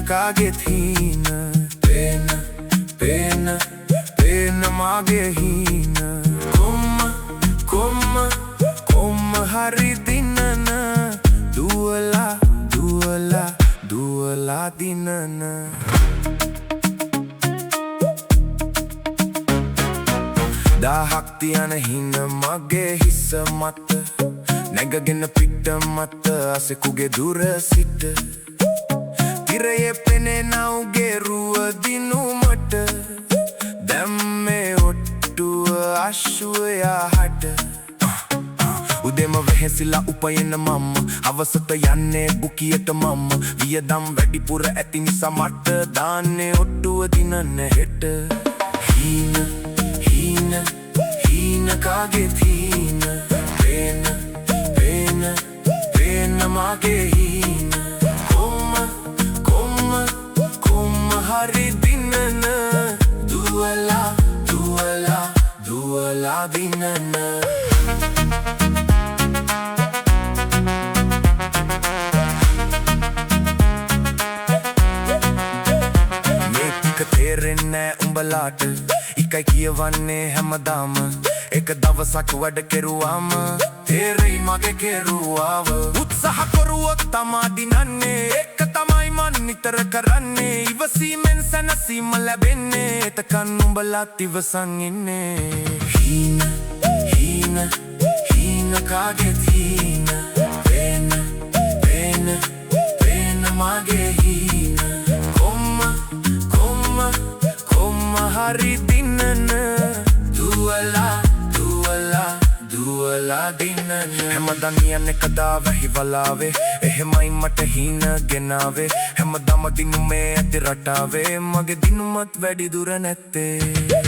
Kaget hina pena pena pena mage hina komma hari dinana duala dinana dahak tiyana hina mage hissa mata නැගගෙන පිට මත අසෙකුගේ දුර සිට තිරයේ පෙනෙන උගේ රුව දිනුමට දැම්මේ ඔට්ටුව අශ්වයා හට උදේම වෙහෙසිලා උපයන මම අවසත යන්නේ බුකියට මම වියදම් වැඩිපුර ඇති නිසා මට දාන්නේ ඔට්ටුව දිනන්න හෙට හීන කාගේ හීන පේන මගේ හීන hari dinana duala dinana මේ ටික තේරෙන්නේ උඹලාට එකයි කියවන්නේ හැමදාම එක දවසක් වැඩ කෙරුවාම තේරෙයි මගේ කෙරුවාව උත්සාහ කරුවොත් තමා දිනන්නේ එක තමයි මන් නිතර කරන්නේ ඉවසීමෙන් සැනසීම ලැබෙන්නේ එතකන් උඹලාත් ඉවසන් ඉන්නේ හීන කාගේ හීන පේන මගේ හීන කොම්ම හරි දිනන දුවලා දිනන හැමදාම යන්නේ කදා වැහිවලාවේ එහෙමයි මට හීන ගෙනාවේ හැමදාම දිනුමේ ඇති රටාවේ මගේ දිනුමත් වැඩි දුර නැත්තේ